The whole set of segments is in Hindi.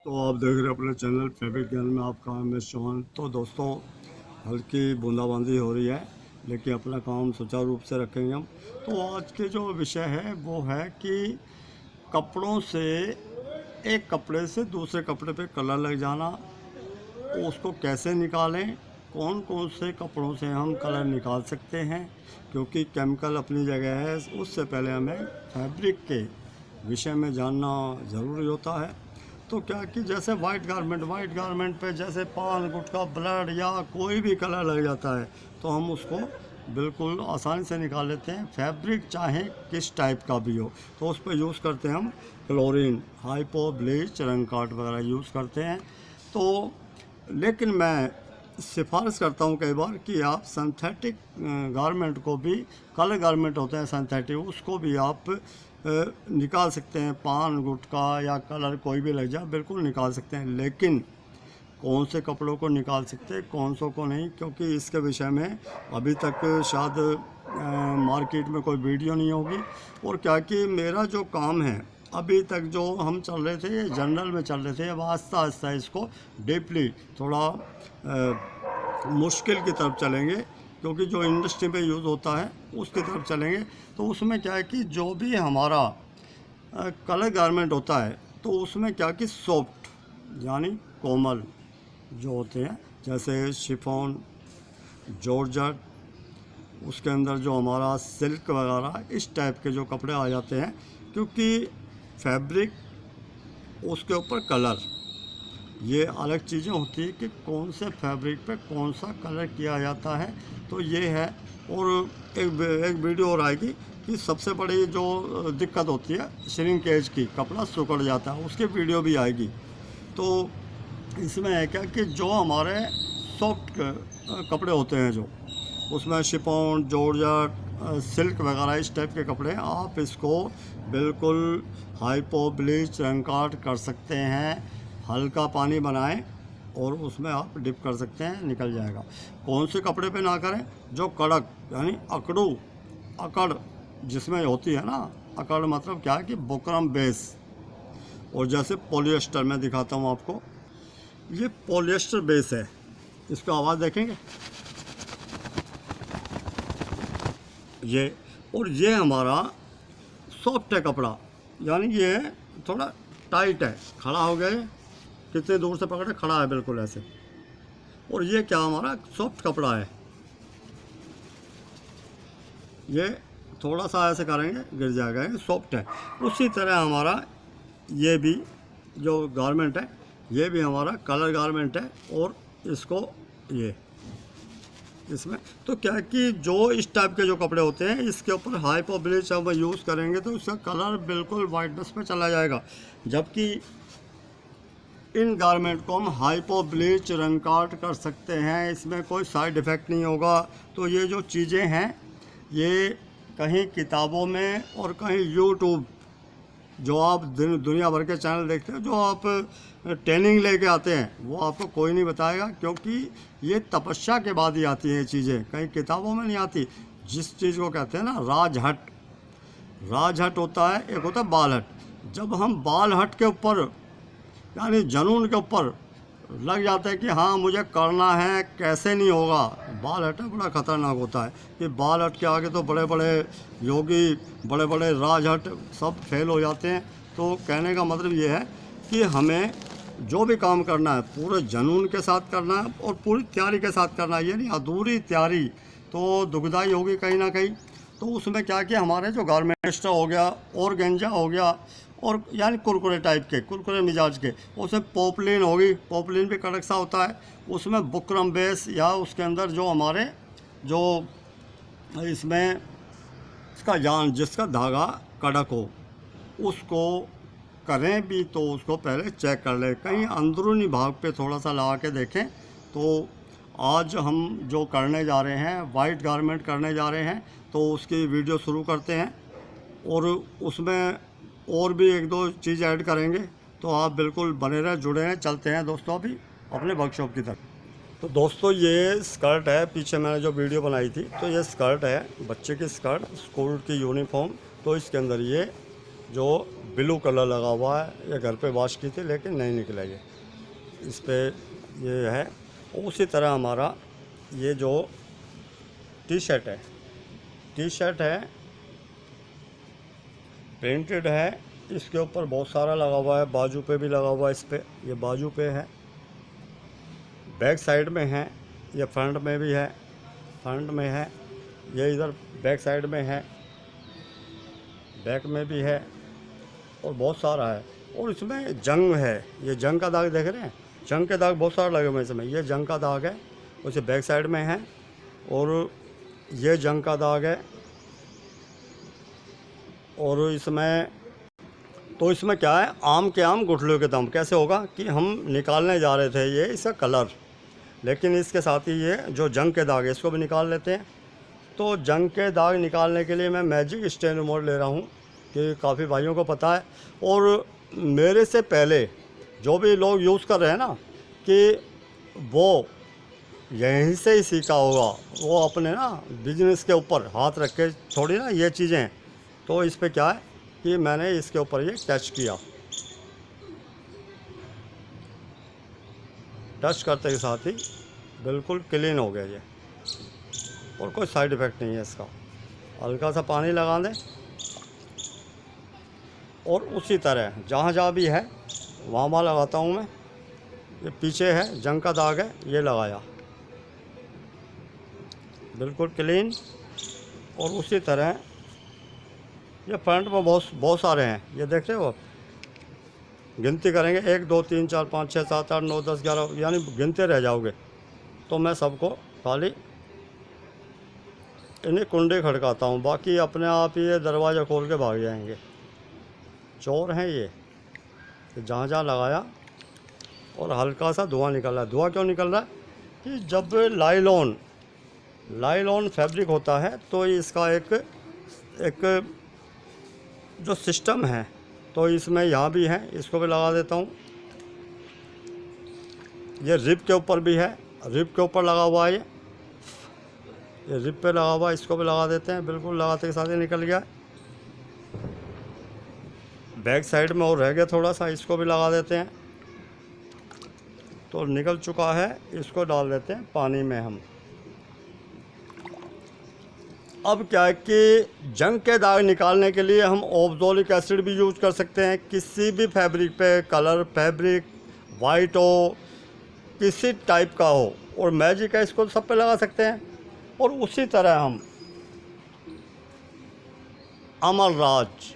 तो आप देख रहे हैं अपने चैनल फैब्रिक ज्ञान में आपका मैं चौहान। तो दोस्तों, हल्की बूंदाबांदी हो रही है लेकिन अपना काम सुचारू रूप से रखेंगे हम। तो आज के जो विषय है वो है कि कपड़ों से, एक कपड़े से दूसरे कपड़े पे कलर लग जाना, तो उसको कैसे निकालें, कौन कौन से कपड़ों से हम कलर निकाल सकते हैं, क्योंकि केमिकल अपनी जगह है। उससे पहले हमें फैब्रिक के विषय में जानना ज़रूरी होता है। तो क्या कि जैसे वाइट गारमेंट पे जैसे पान गुटखा ब्लड या कोई भी कलर लग जाता है तो हम उसको बिल्कुल आसानी से निकाल लेते हैं। फैब्रिक चाहे किस टाइप का भी हो तो उस पर यूज़ करते हैं हम क्लोरीन, हाइपो, ब्लीच, रंग काट वगैरह यूज़ करते हैं। तो लेकिन मैं सिफारिश करता हूँ कई बार कि आप सिंथेटिक गारमेंट को भी, कलर गारमेंट होते हैं सिंथेटिक, उसको भी आप निकाल सकते हैं। पान गुटखा या कलर कोई भी लग जाए बिल्कुल निकाल सकते हैं, लेकिन कौन से कपड़ों को निकाल सकते हैं कौन सो को नहीं, क्योंकि इसके विषय में अभी तक शायद मार्केट में कोई वीडियो नहीं होगी। और क्या कि मेरा जो काम है अभी तक जो हम चल रहे थे ये जनरल में चल रहे थे, अब आहिस्ता आहिस्ता इसको डीपली थोड़ा मुश्किल की तरफ चलेंगे, क्योंकि जो इंडस्ट्री में यूज़ होता है उसकी तरफ चलेंगे। तो उसमें क्या है कि जो भी हमारा कलर गारमेंट होता है तो उसमें क्या कि सॉफ्ट यानी कोमल जो होते हैं, जैसे शिफॉन, जॉर्जेट, उसके अंदर जो हमारा सिल्क वगैरह, इस टाइप के जो कपड़े आ जाते हैं। क्योंकि फैब्रिक, उसके ऊपर कलर, ये अलग चीज़ें होती है कि कौन से फैब्रिक पे कौन सा कलर किया जाता है। तो ये है। और एक वीडियो और आएगी कि सबसे बड़ी जो दिक्कत होती है श्रिंकेज की, कपड़ा सिकुड़ जाता है, उसकी वीडियो भी आएगी। तो इसमें है क्या कि जो हमारे सॉफ्ट कपड़े होते हैं, जो उसमें शिफॉन, जॉर्जेट, सिल्क वगैरह इस टाइप के कपड़े, आप इसको बिल्कुल हाइपो, ब्लीच, रंग काट कर सकते हैं। हल्का पानी बनाएं और उसमें आप डिप कर सकते हैं, निकल जाएगा। कौन से कपड़े पे ना करें? जो कड़क यानी अकड़ जिसमें होती है ना, अकड़ मतलब क्या है कि बुकरम बेस। और जैसे पॉलिएस्टर मैं दिखाता हूँ आपको, ये पॉलिएस्टर बेस है, इसको आवाज़ देखेंगे ये। और ये हमारा सॉफ्ट है कपड़ा, यानी ये थोड़ा टाइट है, खड़ा हो गया, कितने दूर से पकड़े, खड़ा है बिल्कुल ऐसे। और ये क्या हमारा सॉफ्ट कपड़ा है, ये थोड़ा सा ऐसे करेंगे गिर जाएगा, ये सॉफ्ट है। उसी तरह हमारा ये भी जो गारमेंट है, ये भी हमारा कलर गारमेंट है। और इसको ये इसमें तो क्या है कि जो इस टाइप के जो कपड़े होते हैं, इसके ऊपर हाइपो ब्लीच हम यूज़ करेंगे तो इसका कलर बिल्कुल वाइटनेस में चला जाएगा। जबकि इन गारमेंट को हम हाइपो, ब्लीच, रंग काट कर सकते हैं, इसमें कोई साइड इफ़ेक्ट नहीं होगा। तो ये जो चीज़ें हैं ये कहीं किताबों में और कहीं यूट्यूब, जो आप दुनिया भर के चैनल देखते हैं, जो आप ट्रेनिंग लेके आते हैं, वो आपको कोई नहीं बताएगा, क्योंकि ये तपस्या के बाद ही आती हैं ये चीज़ें, कहीं किताबों में नहीं आती। जिस चीज़ को कहते हैं ना राजहट होता है, एक होता है बाल हट। जब हम बाल हट के ऊपर यानी जनून के ऊपर लग जाता है कि हाँ मुझे करना है, कैसे नहीं होगा, बाल हट बड़ा ख़तरनाक होता है। कि बाल हट के आगे तो बड़े बड़े योगी, बड़े बड़े राजहट सब फेल हो जाते हैं। तो कहने का मतलब ये है कि हमें जो भी काम करना है पूरे जनून के साथ करना है और पूरी तैयारी के साथ करना है। ये नहीं अधूरी तैयारी तो दुखदाई होगी कहीं ना कहीं। तो उसमें क्या कि हमारे जो गारमेंट हो गया, ऑर्गेंजा हो गया, और यानी कुरकुरे टाइप के, कुरकुरे मिजाज के, उसमें पॉपलिन होगी, पॉपलिन भी कड़क सा होता है। उसमें बुकरम बेस, या उसके अंदर जो हमारे जो इसमें इसका जान, जिसका धागा कड़क हो, उसको करें भी तो उसको पहले चेक कर लें, कहीं अंदरूनी भाग पे थोड़ा सा लगा के देखें। तो आज हम जो करने जा रहे हैं, वाइट गारमेंट करने जा रहे हैं, तो उसकी वीडियो शुरू करते हैं। और उसमें और भी एक दो चीज़ ऐड करेंगे, तो आप बिल्कुल बने रहें, जुड़े हैं। चलते हैं दोस्तों अभी अपने वर्कशॉप की तरफ। तो दोस्तों ये स्कर्ट है, पीछे मैंने जो वीडियो बनाई थी, तो ये स्कर्ट है, बच्चे की स्कर्ट, स्कूल की यूनिफॉर्म। तो इसके अंदर ये जो ब्लू कलर लगा हुआ है। ये घर पे वॉश की थी लेकिन नहीं निकला ये, इस पे ये है। उसी तरह हमारा ये जो टी शर्ट है प्रिंटेड है, इसके ऊपर बहुत सारा लगा हुआ है, बाजू पे भी लगा हुआ है। इस पे ये बाजू पे है, बैक साइड में है, ये फ्रंट में भी है, फ्रंट में है, ये इधर बैक साइड में है, बैक में भी है, और बहुत सारा है। और इसमें जंग है, ये जंग का दाग देख रहे हैं, जंग के दाग बहुत सारे लगे हुए हैं इसमें। ये जंग का दाग है, उसे बैक साइड में है, और ये जंग का दाग है। और इसमें तो इसमें क्या है, आम के आम गुठलियों के दम। कैसे होगा कि हम निकालने जा रहे थे ये इसका कलर, लेकिन इसके साथ ही ये जो जंग के दाग है इसको भी निकाल लेते हैं। तो जंग के दाग निकालने के लिए मैं मैजिक स्टेन रिमूवर ले रहा हूँ, कि काफ़ी भाइयों को पता है, और मेरे से पहले जो भी लोग यूज़ कर रहे हैं ना, कि वो यहीं से ही सीखा होगा, वो अपने ना बिजनेस के ऊपर हाथ रख के छोड़ी ना ये चीज़ें। तो इस पे क्या है कि मैंने इसके ऊपर ये टच किया, टच करते के साथ ही बिल्कुल क्लीन हो गया ये, और कोई साइड इफ़ेक्ट नहीं है इसका। हल्का सा पानी लगा दें, और उसी तरह जहाँ जहाँ भी है वहाँ लगाता हूँ मैं। ये पीछे है जंग का दाग है, ये लगाया, बिल्कुल क्लीन। और उसी तरह ये फ्रंट में बहुत सारे हैं, ये देख रहे हो, गिनती करेंगे 1 2 3 4 5 6 7 8 9 10 11, यानी गिनते रह जाओगे। तो मैं सबको खाली इन्हीं कुंडे खड़काता हूँ, बाकी अपने आप ही ये दरवाज़ा खोल के भाग जाएंगे। चोर हैं ये। जहाँ जहाँ लगाया और हल्का सा धुआं निकल रहा है। धुआं क्यों निकल रहा है कि जब लाइलॉन फैब्रिक होता है तो इसका एक जो सिस्टम है, तो इसमें यहाँ भी है, इसको भी लगा देता हूँ। ये रिब के ऊपर भी है, रिब के ऊपर लगा हुआ है, ये रिब पे लगा हुआ है, इसको भी लगा देते हैं। बिल्कुल लगाते के साथ ही निकल गया। बैक साइड में और रह गया थोड़ा सा, इसको भी लगा देते हैं। तो निकल चुका है, इसको डाल देते हैं पानी में हम। अब क्या है कि जंग के दाग निकालने के लिए हम ऑक्सैलिक एसिड भी यूज कर सकते हैं, किसी भी फैब्रिक पे, कलर फैब्रिक वाइट हो, किसी टाइप का हो, और मैजिक है, इसको सब पे लगा सकते हैं। और उसी तरह हम अमरराज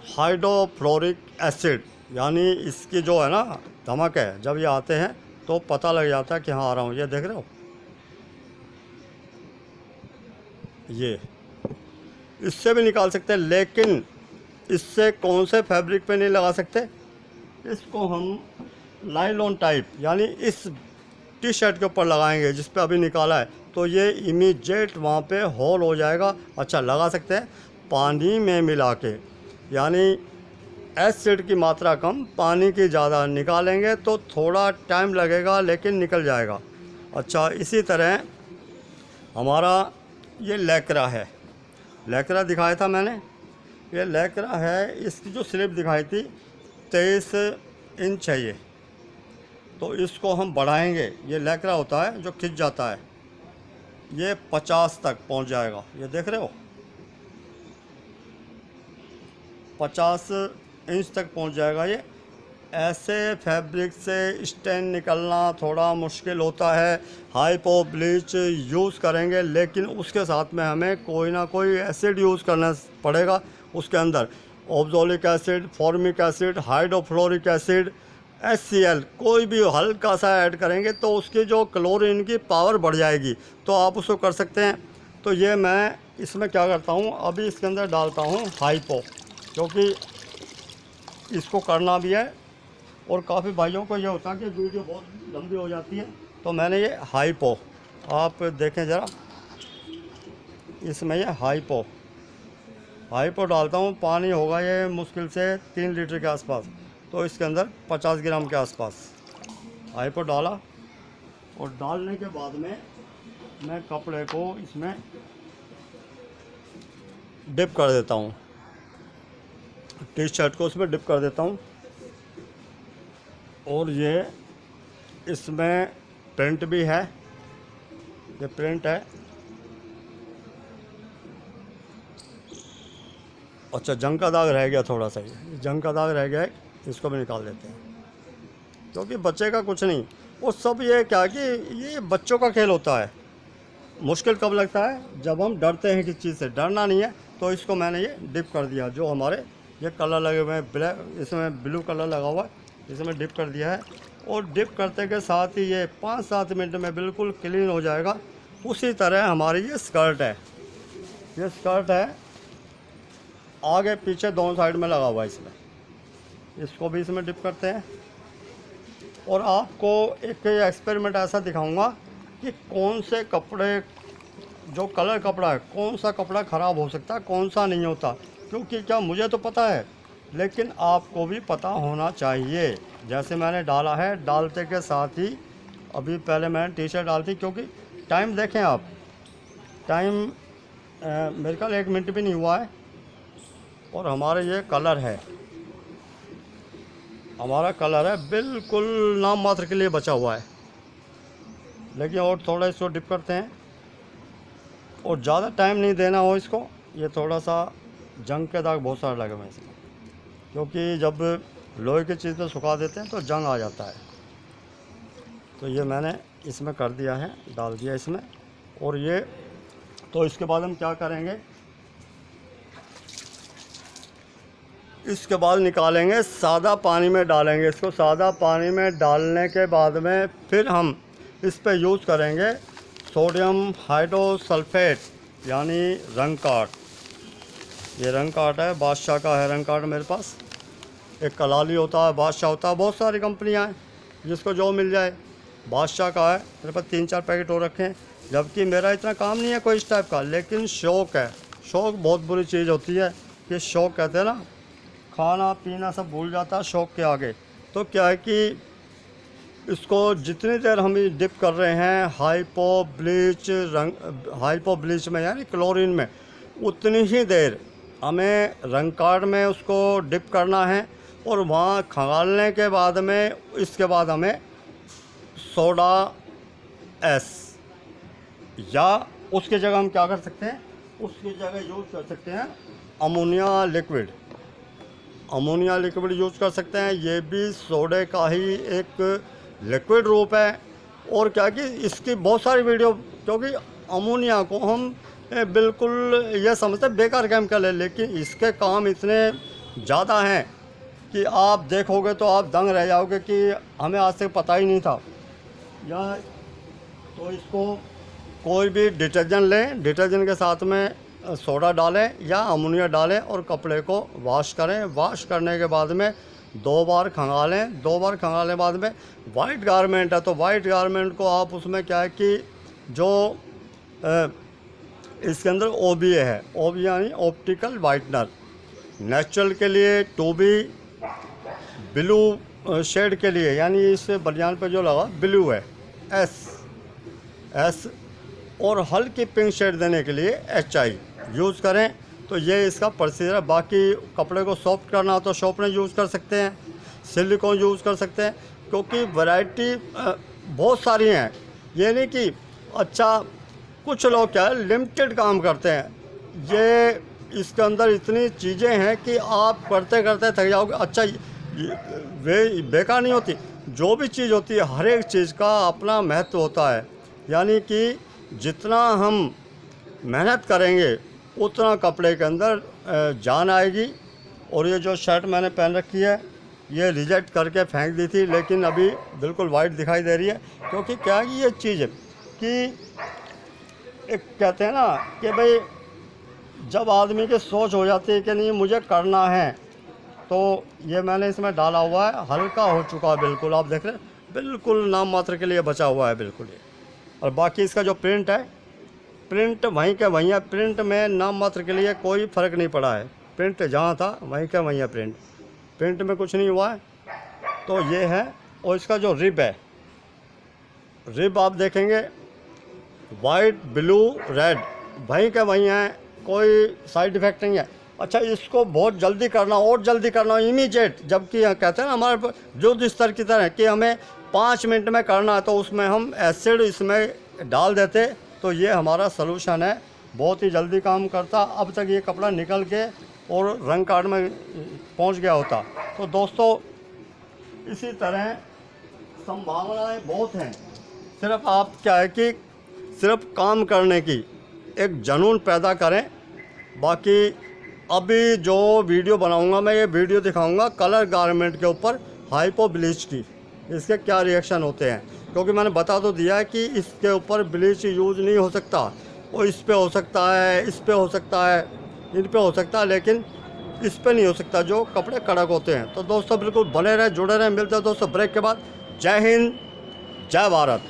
हाइड्रोफ्लोरिक एसिड, यानी इसकी जो है ना धमक है, जब ये आते हैं तो पता लग जाता है कि हाँ आ रहा हूँ। ये देख रहे हो, ये इससे भी निकाल सकते हैं, लेकिन इससे कौन से फैब्रिक पे नहीं लगा सकते, इसको हम नायलॉन टाइप, यानी इस टी शर्ट के ऊपर लगाएंगे जिस पे अभी निकाला है, तो ये इमीडिएट वहाँ पे होल हो जाएगा। अच्छा, लगा सकते हैं पानी में मिला के, यानी एसिड की मात्रा कम, पानी की ज़्यादा। निकालेंगे तो थोड़ा टाइम लगेगा लेकिन निकल जाएगा। अच्छा, इसी तरह हमारा ये लैक्रा है, लैक्रा दिखाया था मैंने, ये लैक्रा है। इसकी जो स्लिप दिखाई थी 23 इंच है ये, तो इसको हम बढ़ाएंगे। ये लैक्रा होता है जो खिंच जाता है, ये 50 तक पहुंच जाएगा। ये देख रहे हो, 50 इंच तक पहुंच जाएगा ये। ऐसे फैब्रिक से स्टेन निकलना थोड़ा मुश्किल होता है। हाइपो ब्लीच यूज़ करेंगे, लेकिन उसके साथ में हमें कोई ना कोई एसिड यूज़ करना पड़ेगा। उसके अंदर oxalic acid, formic acid, hydrofluoric acid, HCl, कोई भी हल्का सा ऐड करेंगे तो उसकी जो क्लोरीन की पावर बढ़ जाएगी। तो आप उसको कर सकते हैं। तो ये मैं इसमें क्या करता हूँ, अभी इसके अंदर डालता हूँ हाइपो, क्योंकि इसको करना भी है। और काफ़ी भाइयों को ये होता है कि वीडियो बहुत लंबी हो जाती है, तो मैंने ये हाइपो, आप देखें ज़रा, इसमें ये हाइपो डालता हूँ। पानी होगा ये मुश्किल से 3 लीटर के आसपास, तो इसके अंदर 50 ग्राम के आसपास हाइपो डाला। और डालने के बाद में मैं कपड़े को इसमें डिप कर देता हूँ। टी शर्ट को उसमें डिप कर देता हूँ। और ये इसमें प्रिंट भी है, ये प्रिंट है। अच्छा, जंग का दाग रह गया थोड़ा सा, ये जंग का दाग रह गया है, इसको भी निकाल देते हैं क्योंकि बच्चे का कुछ नहीं। वो सब ये क्या कि ये बच्चों का खेल होता है। मुश्किल कब लगता है? जब हम डरते हैं किसी चीज़ से। डरना नहीं है, तो इसको मैंने ये डिप कर दिया। जो हमारे ये कलर लगे हुए हैं ब्लैक, इसमें ब्लू कलर लगा हुआ है, इसमें डिप कर दिया है। और डिप करते के साथ ही ये 5-7 मिनट में बिल्कुल क्लीन हो जाएगा। उसी तरह हमारी ये स्कर्ट है, ये स्कर्ट है, आगे पीछे दोनों साइड में लगा हुआ है इसमें। इसको भी इसमें डिप करते हैं। और आपको एक एक्सपेरिमेंट ऐसा दिखाऊंगा कि कौन से कपड़े, जो कलर कपड़ा है, कौन सा कपड़ा ख़राब हो सकता है, कौन सा नहीं होता। क्योंकि क्या मुझे तो पता है, लेकिन आपको भी पता होना चाहिए। जैसे मैंने डाला है, डालते के साथ ही अभी पहले मैंने टी शर्ट डाली थी, क्योंकि टाइम देखें आप, टाइम मेरे ख्याल 1 मिनट भी नहीं हुआ है। और हमारे ये कलर है, हमारा कलर है, बिल्कुल नाम मात्र के लिए बचा हुआ है। लेकिन और थोड़ा इसको डिप करते हैं, और ज़्यादा टाइम नहीं देना हो इसको। ये थोड़ा सा जंग के दाग बहुत सारे लगे हुए हैं इसमें, क्योंकि जब लोहे की चीज़ पे सुखा देते हैं तो जंग आ जाता है। तो ये मैंने इसमें कर दिया है, डाल दिया इसमें। और ये तो इसके बाद हम क्या करेंगे, इसके बाद निकालेंगे, सादा पानी में डालेंगे इसको। सादा पानी में डालने के बाद में फिर हम इस पे यूज़ करेंगे सोडियम हाइड्रोसल्फेट, यानी रंग काट। ये रंग काट है, बादशाह का है रंग काट मेरे पास। एक कलाली होता है, बादशाह होता है, बहुत सारी कंपनियां हैं, जिसको जो मिल जाए। बादशाह का है मेरे पास 3-4 पैकेट हो रखे हैं। जबकि मेरा इतना काम नहीं है कोई इस टाइप का, लेकिन शौक़ है। शौक़ बहुत बुरी चीज़ होती है, कि शौक़ कहते हैं ना, खाना पीना सब भूल जाता है शौक़ के आगे। तो क्या है कि इसको जितनी देर हम डिप कर रहे हैं हाइपो ब्लीच में, यानी क्लोरीन में, उतनी ही देर हमें रंग कार्ड में उसको डिप करना है। और वहाँ खंगालने के बाद में, इसके बाद हमें सोडा एस, या उसकी जगह हम क्या कर सकते हैं, उसकी जगह यूज़ कर सकते हैं ammonia liquid. Ammonia liquid use कर सकते हैं। ये भी सोडे का ही एक लिक्विड रूप है। और क्या कि इसकी बहुत सारी वीडियो, क्योंकि अमोनिया को हम बिल्कुल ये समझते हैं बेकार केमिकल है, लेकिन इसके काम इतने ज़्यादा हैं कि आप देखोगे तो आप दंग रह जाओगे कि हमें आज तक पता ही नहीं था। या तो इसको कोई भी डिटर्जेंट लें, डिटर्जेंट के साथ में सोडा डालें या अमोनिया डालें और कपड़े को वॉश करें। वॉश करने के बाद में 2 बार खंगालें। 2 बार खंगालने के बाद में वाइट गारमेंट है, तो वाइट गारमेंट को आप उसमें क्या है कि जो इसके अंदर OBA है, OBA यानी ऑप्टिकल वाइटनर। नेचुरल के लिए 2B, ब्लू शेड के लिए, यानी इस बनियान पे जो लगा ब्लू है, S, और हल्की पिंक शेड देने के लिए HI यूज़ करें। तो ये इसका प्रोसीजर है। बाकी कपड़े को सॉफ्ट करना हो तो शॉर्पनर यूज़ कर सकते हैं, सिलिकॉन यूज़ कर सकते हैं, क्योंकि वैरायटी बहुत सारी हैं। ये नहीं कि अच्छा, कुछ लोग क्या है लिमिटेड काम करते हैं। ये इसके अंदर इतनी चीज़ें हैं कि आप करते करते थक जाओगे। अच्छा, वे बेकार नहीं होती। जो भी चीज़ होती है, हर एक चीज़ का अपना महत्व होता है। यानी कि जितना हम मेहनत करेंगे उतना कपड़े के अंदर जान आएगी। और ये जो शर्ट मैंने पहन रखी है, ये रिजेक्ट करके फेंक दी थी, लेकिन अभी बिल्कुल वाइट दिखाई दे रही है। क्योंकि क्या है ये चीज़ कि एक कहते हैं ना कि भाई जब आदमी की सोच हो जाती है कि नहीं मुझे करना है, तो ये मैंने इसमें डाला हुआ है। हल्का हो चुका है बिल्कुल, आप देख रहे हैं, बिल्कुल नाम मात्र के लिए बचा हुआ है बिल्कुल ये। और बाकी इसका जो प्रिंट है, प्रिंट वहीं के वहीं है। प्रिंट में नाम मात्र के लिए कोई फ़र्क नहीं पड़ा है। प्रिंट जहाँ था वहीं का वहीं है। प्रिंट में कुछ नहीं हुआ है। तो ये है। और इसका जो रिब है, रिब आप देखेंगे वाइट, ब्लू, रेड वहीं का वहीं है, कोई साइड इफ़ेक्ट नहीं है। अच्छा इसको बहुत जल्दी करना और जल्दी करना इमीडिएट, जबकि कहते हैं ना हमारे युद्ध स्तर की तरह कि हमें 5 मिनट में करना है, तो उसमें हम एसिड इसमें डाल देते तो ये हमारा सलूशन है, बहुत ही जल्दी काम करता। अब तक ये कपड़ा निकल के और रंग कार्ड में पहुंच गया होता। तो दोस्तों इसी तरह संभावनाएं बहुत हैं, सिर्फ आप क्या है कि सिर्फ काम करने की एक जुनून पैदा करें। बाकी अभी जो वीडियो बनाऊंगा मैं, ये वीडियो दिखाऊंगा कलर गारमेंट के ऊपर हाइपो ब्लीच की, इसके क्या रिएक्शन होते हैं, क्योंकि मैंने बता तो दिया है कि इसके ऊपर ब्लीच यूज़ नहीं हो सकता। वो इस पे हो सकता है, इस पे हो सकता है, इन पे हो सकता है, लेकिन इस पे नहीं हो सकता जो कपड़े कड़क होते हैं। तो दोस्तों बिल्कुल बने रहे, जुड़े रहे। मिलते हैं दोस्तों ब्रेक के बाद। जय हिंद, जय भारत।